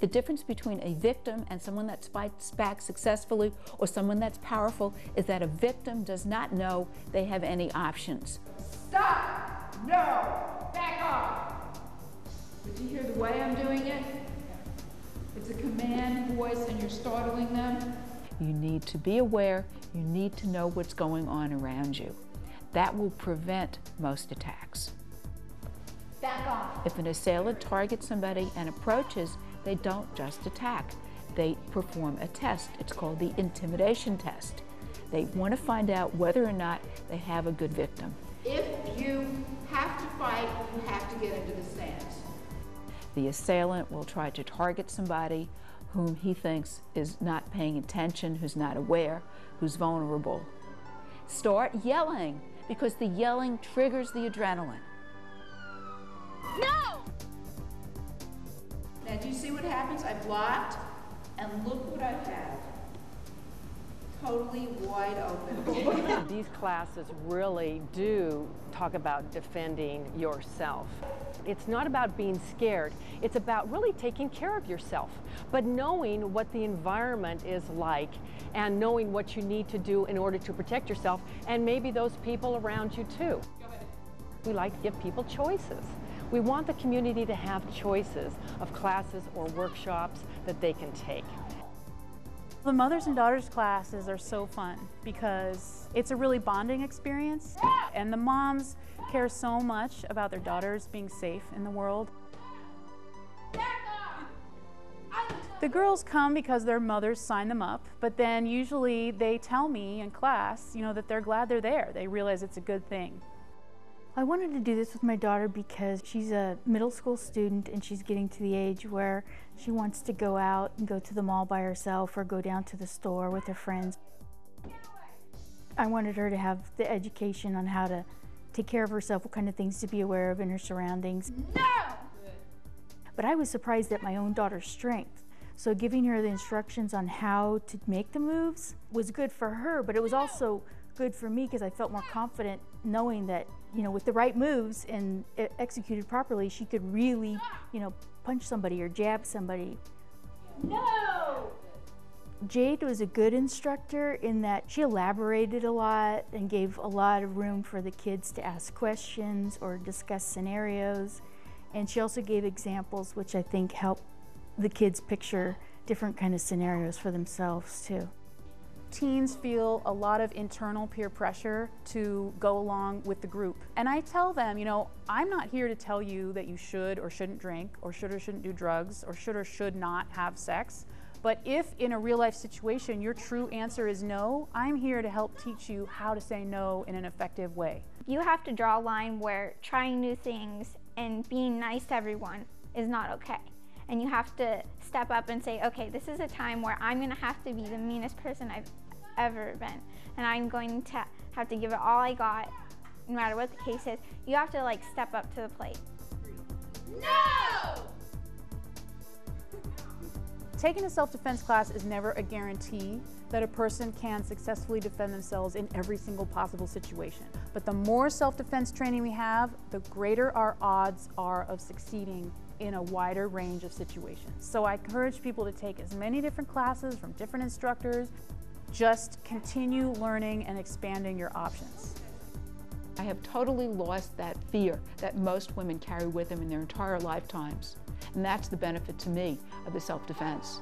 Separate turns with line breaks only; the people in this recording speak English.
The difference between a victim and someone that fights back successfully or someone that's powerful is that a victim does not know they have any options.
Stop! No! Back off! Did you hear the way I'm doing it? It's a command voice and you're startling them.
You need to be aware, you need to know what's going on around you. That will prevent most attacks.
Back off!
If an assailant targets somebody and approaches, they don't just attack. They perform a test. It's called the intimidation test. They want to find out whether or not they have a good victim.
If you have to fight, you have to get into the stance.
The assailant will try to target somebody whom he thinks is not paying attention, who's not aware, who's vulnerable. Start yelling, because the yelling triggers the adrenaline.
No! Now, do you see what happens? I blocked, and look what I have. Totally wide open.
These classes really do talk about defending yourself. It's not about being scared. It's about really taking care of yourself, but knowing what the environment is like and knowing what you need to do in order to protect yourself and maybe those people around you too. We like to give people choices. We want the community to have choices of classes or workshops that they can take.
The mothers and daughters classes are so fun because it's a really bonding experience, and the moms care so much about their daughters being safe in the world. The girls come because their mothers sign them up, but then usually they tell me in class, that they're glad they're there. They realize it's a good thing.
I wanted to do this with my daughter because she's a middle school student and she's getting to the age where she wants to go out and go to the mall by herself or go down to the store with her friends. I wanted her to have the education on how to take care of herself, what kind of things to be aware of in her surroundings.
No!
But I was surprised at my own daughter's strength. So giving her the instructions on how to make the moves was good for her, but it was also good for me because I felt more confident knowing that, with the right moves and executed properly, she could really, punch somebody or jab somebody.
No!
Jade was a good instructor in that she elaborated a lot and gave a lot of room for the kids to ask questions or discuss scenarios. And she also gave examples which I think helped the kids picture different kind of scenarios for themselves too.
Teens feel a lot of internal peer pressure to go along with the group. And I tell them, I'm not here to tell you that you should or shouldn't drink or shouldn't do drugs or should not have sex. But if in a real life situation your true answer is no, I'm here to help teach you how to say no in an effective way.
You have to draw a line where trying new things and being nice to everyone is not okay. And you have to step up and say, okay, this is a time where I'm gonna have to be the meanest person I've ever been. And I'm going to have to give it all I got, no matter what the case is. You have to step up to the plate.
No!
Taking a self-defense class is never a guarantee that a person can successfully defend themselves in every single possible situation. But the more self-defense training we have, the greater our odds are of succeeding in a wider range of situations. So I encourage people to take as many different classes from different instructors. Just continue learning and expanding your options.
I have totally lost that fear that most women carry with them in their entire lifetimes. And that's the benefit to me of the self-defense.